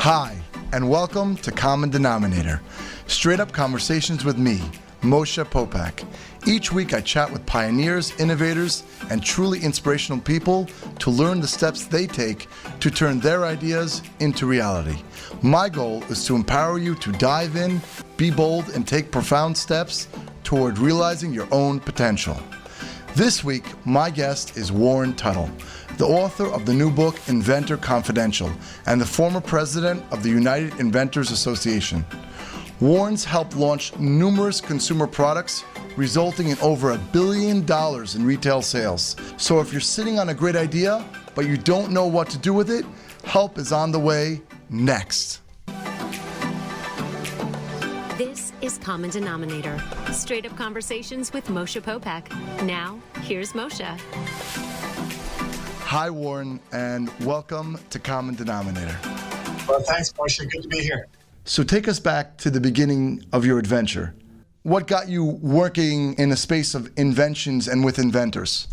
Hi, and welcome to Common Denominator, straight up conversations with me, Moshe Popack. Each week I chat with pioneers, innovators, and truly inspirational people to learn the steps they take to turn their ideas into reality. My goal is to empower you to dive in, be bold, and take profound steps toward realizing your own potential. This week, my guest is Warren Tuttle, the author of the new book, Inventor Confidential, and the former president of the United Inventors Association. Warren's helped launch numerous consumer products, resulting in over $1 billion in retail sales. So if you're sitting on a great idea, but you don't know what to do with it, help is on the way next. This is Common Denominator, straight up conversations with Moshe Popack. Now, here's Moshe. Hi, Warren, and welcome to Common Denominator. Well, thanks, Moshe. Good to be here. So take us back to the beginning of your adventure. What got you working in the space of inventions and with inventors?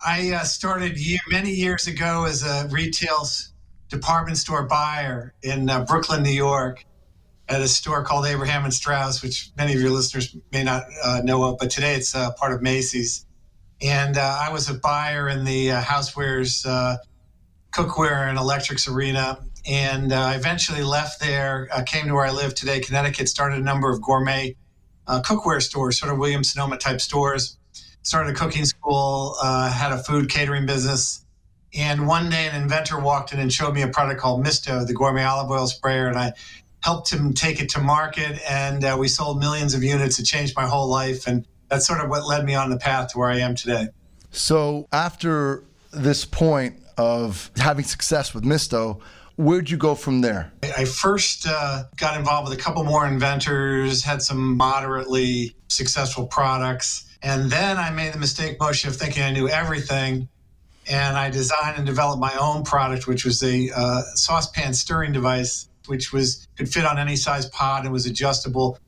I started many years ago as a retail department store buyer in Brooklyn, New York, at a store called Abraham and Strauss, which many of your listeners may not know of, but today it's part of Macy's. And I was a buyer in the housewares, cookware, and electrics arena. And I eventually left there, came to where I live today, Connecticut, started a number of gourmet cookware stores, sort of Williams-Sonoma type stores. Started a cooking school, had a food catering business. And one day an inventor walked in and showed me a product called Misto, the gourmet olive oil sprayer. And I helped him take it to market. And we sold millions of units. It changed my whole life. And that's sort of what led me on the path to where I am today. So after this point of having success with Misto, where'd you go from there? I first got involved with a couple more inventors, had some moderately successful products. And then I made the mistake, Moshe, of thinking I knew everything. And I designed and developed my own product, which was a saucepan stirring device, which could fit on any size pot and was adjustable,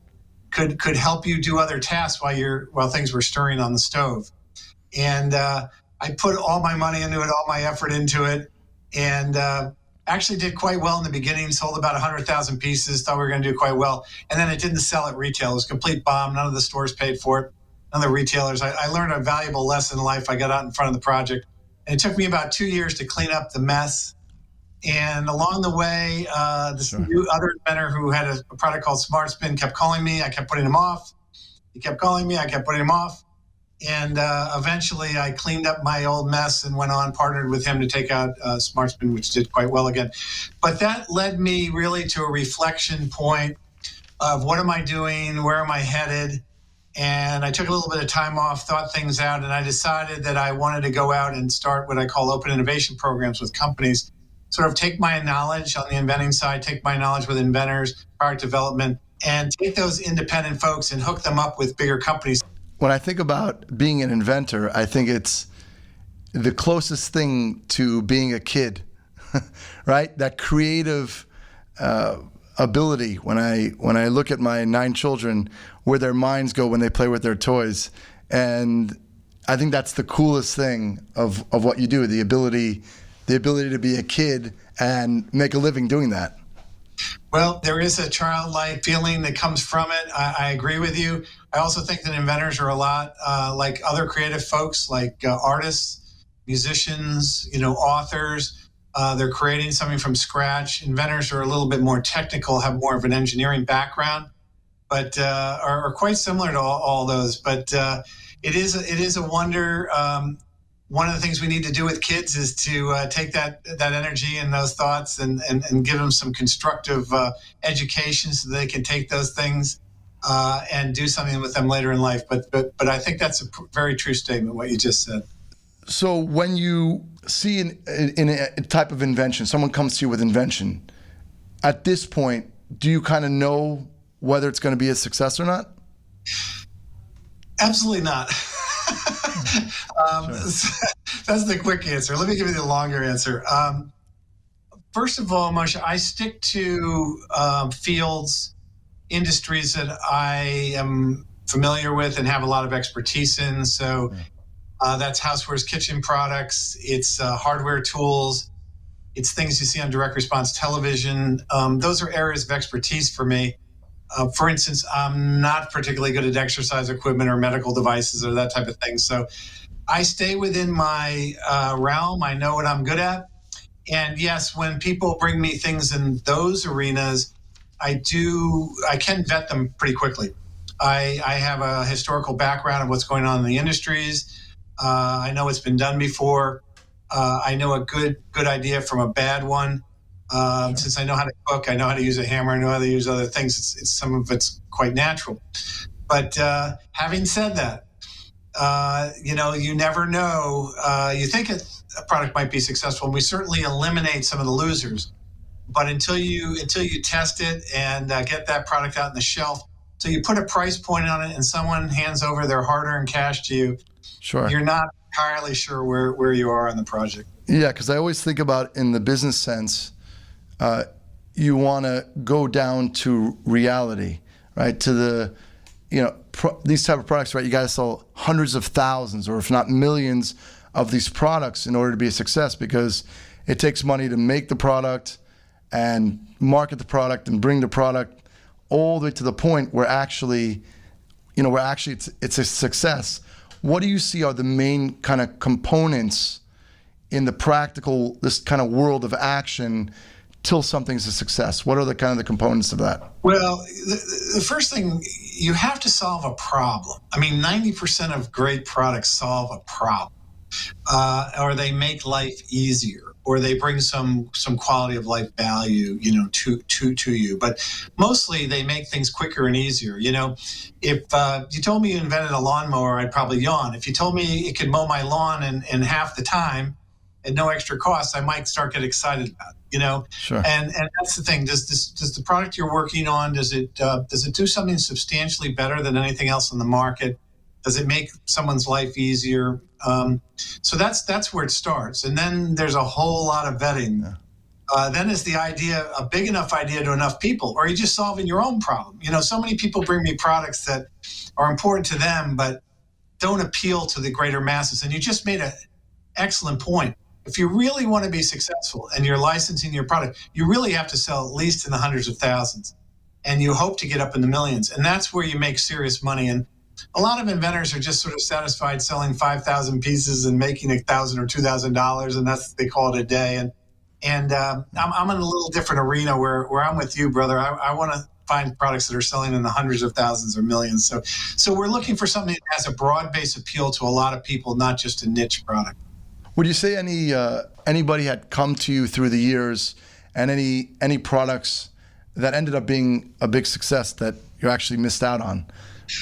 could help you do other tasks while things were stirring on the stove. And I put all my money into it, all my effort into it, and actually did quite well in the beginning, sold about 100,000 pieces, thought we were going to do quite well. And then it didn't sell at retail. It was a complete bomb. None of the stores paid for it, none of the retailers. I learned a valuable lesson in life. I got out in front of the project. And it took me about 2 years to clean up the mess. And along the way, this new other inventor who had a product called Smart Spin kept calling me. I kept putting him off. He kept calling me. I kept putting him off. And eventually I cleaned up my old mess and went on, partnered with him to take out Smart Spin, which did quite well again. But that led me really to a reflection point of what am I doing? Where am I headed? And I took a little bit of time off, thought things out, and I decided that I wanted to go out and start what I call open innovation programs with companies. Sort of take my knowledge on the inventing side, take my knowledge with inventors, product development, and take those independent folks and hook them up with bigger companies. When I think about being an inventor, I think it's the closest thing to being a kid, right? That creative ability. When I look at my 9 children, where their minds go when they play with their toys, and I think that's the coolest thing of what you do, the ability to be a kid and make a living doing that. Well, there is a childlike feeling that comes from it. I agree with you. I also think that inventors are a lot like other creative folks, like artists, musicians, authors. They're creating something from scratch. Inventors are a little bit more technical, have more of an engineering background, but are quite similar to all those. But it is a wonder. One of the things we need to do with kids is to take that energy and those thoughts and give them some constructive education so they can take those things and do something with them later in life. But I think that's a very true statement, what you just said. So when you see in a type of invention, someone comes to you with invention, at this point, do you kind of know whether it's going to be a success or not? Absolutely not. That's the quick answer. Let me give you the longer answer. First of all, Moshe, I stick to fields, industries that I am familiar with and have a lot of expertise in. So that's housewares, kitchen products. It's hardware tools. It's things you see on direct response television. Those are areas of expertise for me. For instance, I'm not particularly good at exercise equipment or medical devices or that type of thing. So I stay within my realm. I know what I'm good at. And yes, when people bring me things in those arenas, I can vet them pretty quickly. I have a historical background of what's going on in the industries. I know it's been done before. I know a good idea from a bad one. Sure. Since I know how to cook, I know how to use a hammer, I know how to use other things. It's some of it's quite natural. But having said that, you never know. You think a product might be successful, and we certainly eliminate some of the losers. But until you test it and get that product out on the shelf, so you put a price point on it, and someone hands over their hard-earned cash to you, sure, you're not entirely sure where you are on the project. Yeah, because I always think about in the business sense, you want to go down to reality, right? To the, these type of products, right? You got to sell hundreds of thousands, or if not millions, of these products in order to be a success, because it takes money to make the product and market the product and bring the product all the way to the point where actually, it's a success. What do you see are the main kind of components in the practical, this kind of world of action till something's a success? What are the kind of the components of that? Well, the first thing, you have to solve a problem. I mean, 90% of great products solve a problem, or they make life easier, or they bring some quality of life value, to you. But mostly they make things quicker and easier. If you told me you invented a lawnmower, I'd probably yawn. If you told me it could mow my lawn in half the time at no extra cost, I might start getting excited about it. Sure. And that's the thing. Does the product you're working on, does it do something substantially better than anything else on the market? Does it make someone's life easier? So that's where it starts. And then there's a whole lot of vetting. Yeah. Then is the idea a big enough idea to enough people, or are you just solving your own problem? So many people bring me products that are important to them, but don't appeal to the greater masses. And you just made an excellent point. If you really want to be successful and you're licensing your product, you really have to sell at least in the hundreds of thousands, and you hope to get up in the millions. And that's where you make serious money. And a lot of inventors are just sort of satisfied selling 5,000 pieces and making $1,000 or $2,000, and that's, they call it a day. And I'm in a little different arena where I'm with you, brother. I want to find products that are selling in the hundreds of thousands or millions. So we're looking for something that has a broad-based appeal to a lot of people, not just a niche product. Would you say anybody had come to you through the years, and any products that ended up being a big success that you actually missed out on?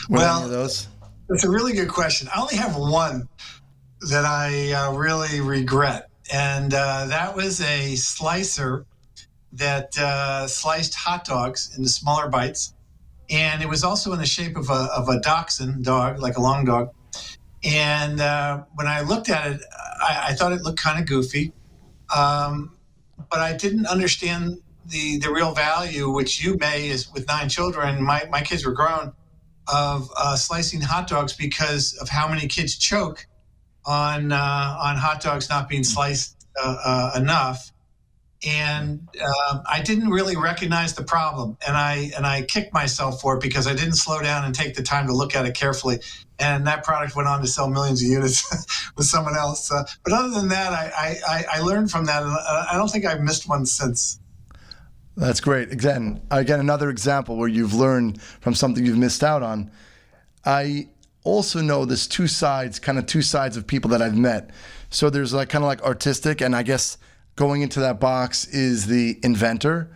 Were any of those? That's a really good question. I only have one that I really regret, and that was a slicer that sliced hot dogs into smaller bites, and it was also in the shape of a dachshund dog, like a long dog. And when I looked at it, I thought it looked kind of goofy, but I didn't understand the real value, which you may, is with 9 children. My kids were grown, of slicing hot dogs, because of how many kids choke on hot dogs not being sliced enough. And I didn't really recognize the problem, and I kicked myself for it because I didn't slow down and take the time to look at it carefully. And that product went on to sell millions of units with someone else. But other than that, I learned from that, and I don't think I've missed one since. That's great. Again, another example where you've learned from something you've missed out on. I also know there's two sides of people that I've met. So there's kind of like artistic, and I guess going into that box is the inventor.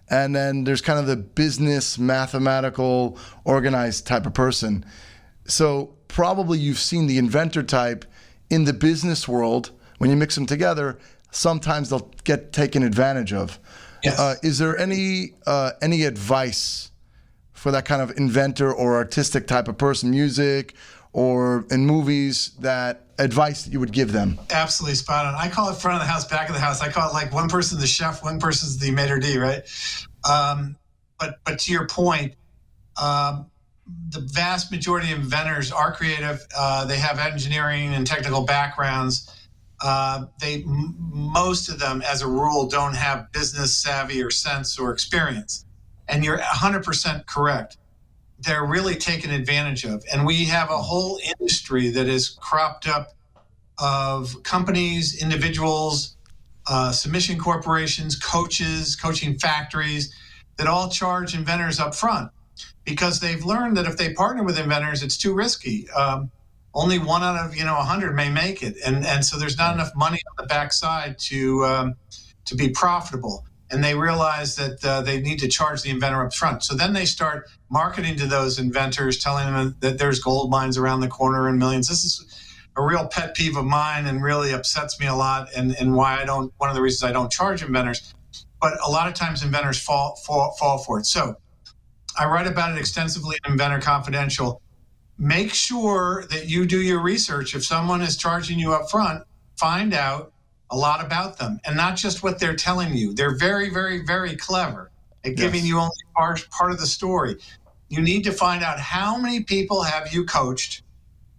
And then there's kind of the business, mathematical, organized type of person. So probably you've seen the inventor type in the business world. When you mix them together, sometimes they'll get taken advantage of. Yes. Is there any advice for that kind of inventor or artistic type of person, music or in movies, that advice that you would give them? Absolutely spot on. I call it front of the house, back of the house. I call it like one person's the chef, one person's the maitre d', right? But to your point, the vast majority of inventors are creative. They have engineering and technical backgrounds. most of them, as a rule, don't have business savvy or sense or experience. And you're 100% correct. They're really taken advantage of. And we have a whole industry that is cropped up of companies, individuals, submission corporations, coaches, coaching factories that all charge inventors up front because they've learned that if they partner with inventors, it's too risky. Only 1 out of 100 may make it, and so there's not enough money on the backside to be profitable. And they realize that they need to charge the inventor up front. So then they start marketing to those inventors, telling them that there's gold mines around the corner and millions. This is a real pet peeve of mine and really upsets me a lot, and why one of the reasons I don't charge inventors. But a lot of times inventors fall for it. So I write about it extensively in Inventor Confidential. Make sure that you do your research. If someone is charging you up front, find out a lot about them, and not just what they're telling you. They're very, very, very clever at giving you only part of the story. You need to find out how many people have you coached,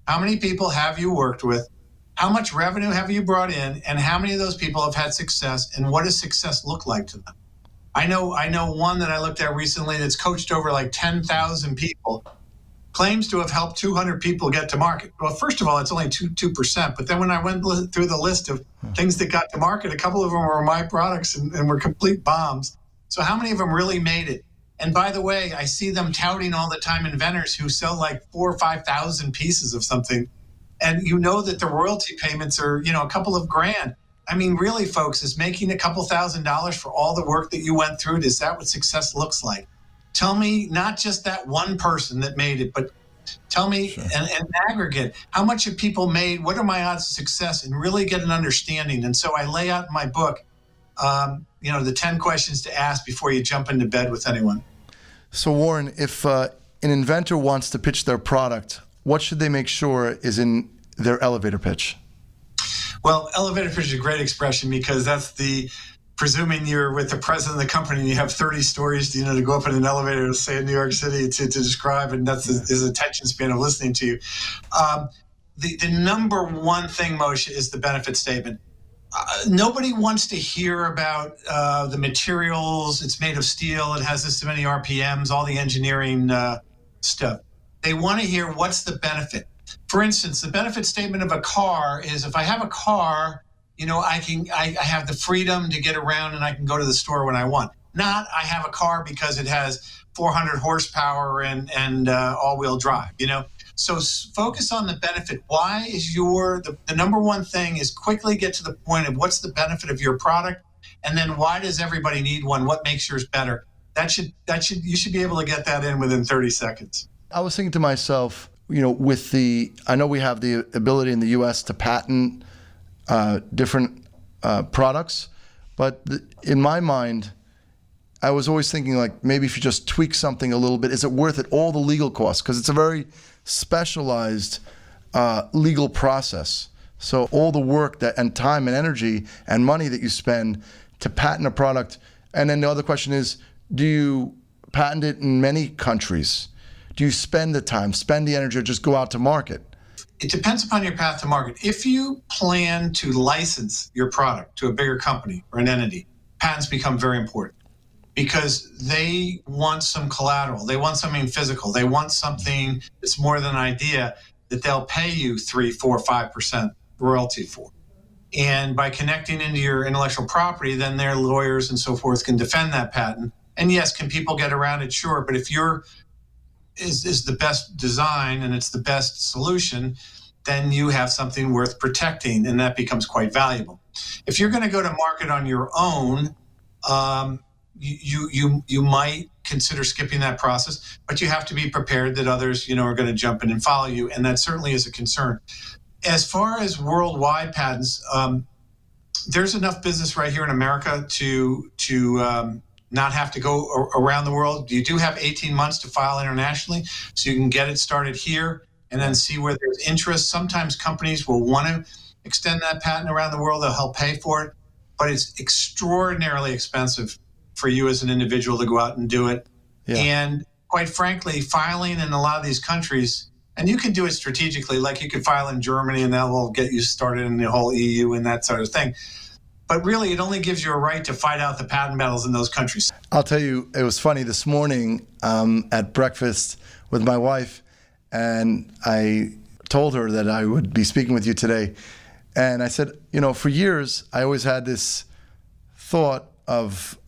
how many people have you worked with, how much revenue have you brought in, and how many of those people have had success, and what does success look like to them? I know one that I looked at recently that's coached over like 10,000 people, claims to have helped 200 people get to market. Well, first of all, it's only 2%. But then when I went through the list of things that got to market, a couple of them were my products and were complete bombs. So how many of them really made it? And by the way, I see them touting all the time inventors who sell like 4,000 or 5,000 pieces of something. And you know that the royalty payments are, a couple of grand. I mean, really, folks, is making a couple $1,000s for all the work that you went through, is that what success looks like? Tell me not just that one person that made it, but tell me an aggregate. How much have people made? What are my odds of success? And really get an understanding. And so I lay out in my book, the 10 questions to ask before you jump into bed with anyone. So Warren, if an inventor wants to pitch their product, what should they make sure is in their elevator pitch? Well, elevator pitch is a great expression because that's presuming you're with the president of the company and you have 30 stories, to go up in an elevator, say in New York City, to describe, and that's his attention span of listening to you. The number one thing, Moshe, is the benefit statement. Nobody wants to hear about the materials. It's made of steel. It has this many RPMs, all the engineering stuff. They want to hear what's the benefit. For instance, the benefit statement of a car is if I have a car, I have the freedom to get around and I can go to the store when I want. Not I have a car because it has 400 horsepower and all-wheel drive, So focus on the benefit. Why is the number one thing is quickly get to the point of what's the benefit of your product, and then why does everybody need one? What makes yours better? You should be able to get that in within 30 seconds. I was thinking to myself, I know we have the ability in the U.S. to patent different products, but in my mind, I was always thinking like maybe if you just tweak something a little bit, is it worth it? All the legal costs, because it's a very specialized legal process. So all the work and time and energy and money that you spend to patent a product, and then the other question is, do you patent it in many countries? Do you spend the time, spend the energy, or just go out to market? It depends upon your path to market. If you plan to license your product to a bigger company or an entity, patents become very important because they want some collateral. They want something physical. They want something that's more than an idea that they'll pay you 3, 4, 5% royalty for. And by connecting into your intellectual property, then their lawyers and so forth can defend that patent. And yes, can people get around it? Sure. But if is the best design and it's the best solution, then you have something worth protecting, and that becomes quite valuable. If you're going to go to market on your own, you might consider skipping that process, but you have to be prepared that others, are going to jump in and follow you, and that certainly is a concern. As far as worldwide patents, there's enough business right here in America to not have to go around the world. You do have 18 months to file internationally, so you can get it started here and then see where there's interest. Sometimes companies will want to extend that patent around the world. They'll help pay for it, but it's extraordinarily expensive for you as an individual to go out and do it. Yeah. And quite frankly, filing in a lot of these countries And you can do it strategically, like you could file in Germany and that will get you started in the whole EU and that sort of thing. But really, it only gives you a right to fight out the patent battles in those countries. I'll tell you, it was funny this morning at breakfast with my wife, and I told her that I would be speaking with you today. And I said, for years, I always had this thought of,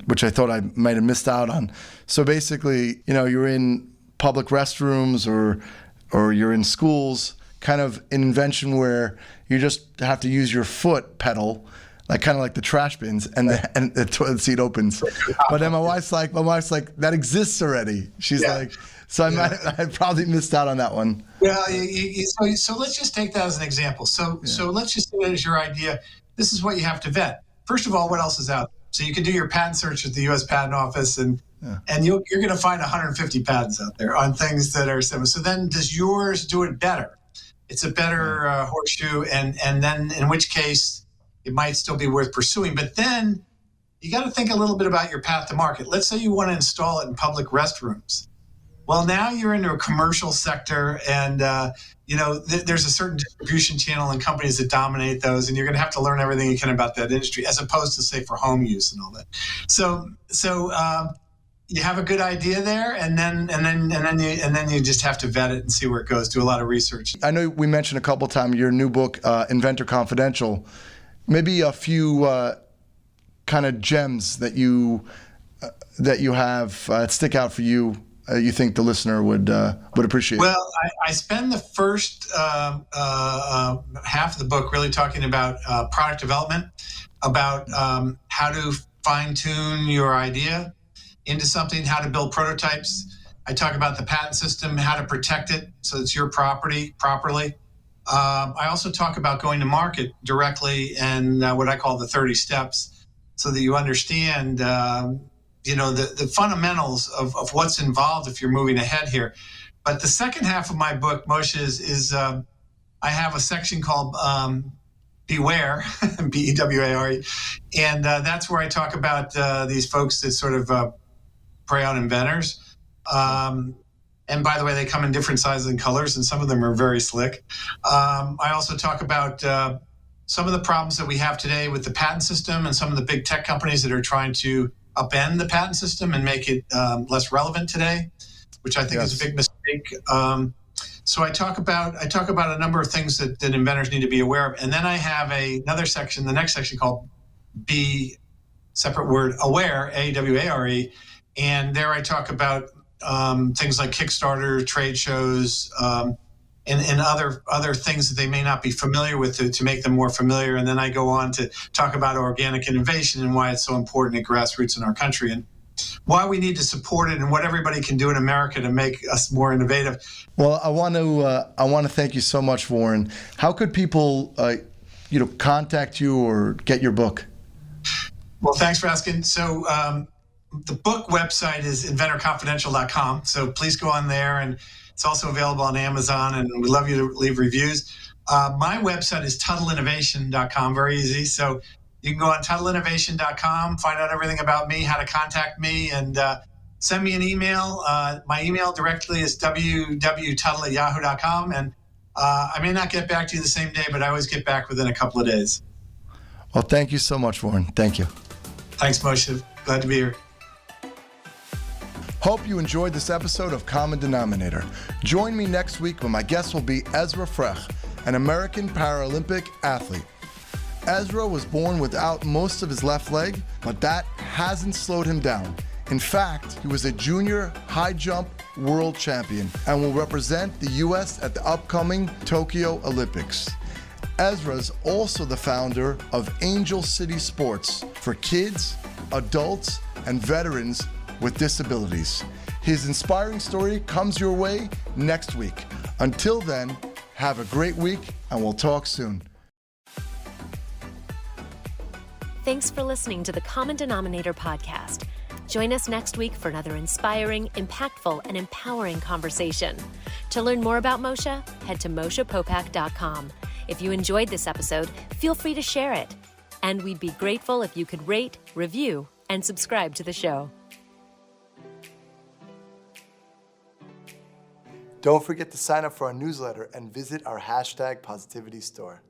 which I thought I might have missed out on. So basically, you're in public restrooms or you're in schools, kind of an invention where you just have to use your foot pedal, kind of like the trash bins, and the toilet seat opens. But then my wife's like, that exists already. She's like, so I probably missed out on that one. Well, so let's just take that as an example. So let's just say that as your idea. This is what you have to vet. First of all, what else is out there? So you can do your patent search at the U.S. Patent Office, and you're going to find 150 patents out there on things that are similar. So then, does yours do it better? It's a better horseshoe, and then in which case it might still be worth pursuing. But then you got to think a little bit about your path to market. Let's say you want to install it in public restrooms. Well, now you're into a commercial sector, and there's a certain distribution channel and companies that dominate those, and you're going to have to learn everything you can about that industry, as opposed to, say, for home use and all that. So you have a good idea there, and then you just have to vet it and see where it goes. Do a lot of research. I know we mentioned a couple of times your new book, Inventor Confidential. Maybe a few kind of gems that you have stick out for you. You think the listener would appreciate? Well, I spend the first half of the book really talking about product development, about how to fine-tune your idea into something, how to build prototypes. I talk about the patent system, how to protect it so it's your property properly. I also talk about going to market directly and what I call the 30 steps, so that you understand the fundamentals of what's involved if you're moving ahead here. But the second half of my book, Moshe, is I have a section called Beware, B-E-W-A-R-E, and that's where I talk about these folks that sort of prey on inventors. And by the way, they come in different sizes and colors, and some of them are very slick. I also talk about some of the problems that we have today with the patent system and some of the big tech companies that are trying to upend the patent system and make it less relevant today, which I think is a big mistake. So I talk about a number of things that inventors need to be aware of. And then I have another section, the next section, called B, separate word, Aware, A-W-A-R-E. And there I talk about things like Kickstarter, trade shows, and other things that they may not be familiar with to make them more familiar. And then I go on to talk about organic innovation and why it's so important at grassroots in our country, and why we need to support it, and what everybody can do in America to make us more innovative. Well, I want to thank you so much, Warren. How could people contact you or get your book? Well, thanks for asking. So the book website is inventorconfidential.com. So please go on there, and it's also available on Amazon, and we'd love you to leave reviews. My website is tuttleinnovation.com, very easy. So you can go on tuttleinnovation.com, find out everything about me, how to contact me, and send me an email. My email directly is www.tuttle@yahoo.com, and I may not get back to you the same day, but I always get back within a couple of days. Well, thank you so much, Warren. Thank you. Thanks, Moshe. Glad to be here. Hope you enjoyed this episode of Common Denominator. Join me next week when my guest will be Ezra Frech, an American Paralympic athlete. Ezra was born without most of his left leg, but that hasn't slowed him down. In fact, he was a junior high jump world champion and will represent the U.S. at the upcoming Tokyo Olympics. Ezra's also the founder of Angel City Sports for kids, adults, and veterans with disabilities. His inspiring story comes your way next week. Until then, have a great week, and we'll talk soon. Thanks for listening to the Common Denominator podcast. Join us next week for another inspiring, impactful, and empowering conversation. To learn more about Moshe, head to MoshePopack.com. If you enjoyed this episode, feel free to share it. And we'd be grateful if you could rate, review, and subscribe to the show. Don't forget to sign up for our newsletter and visit our #Positivity store.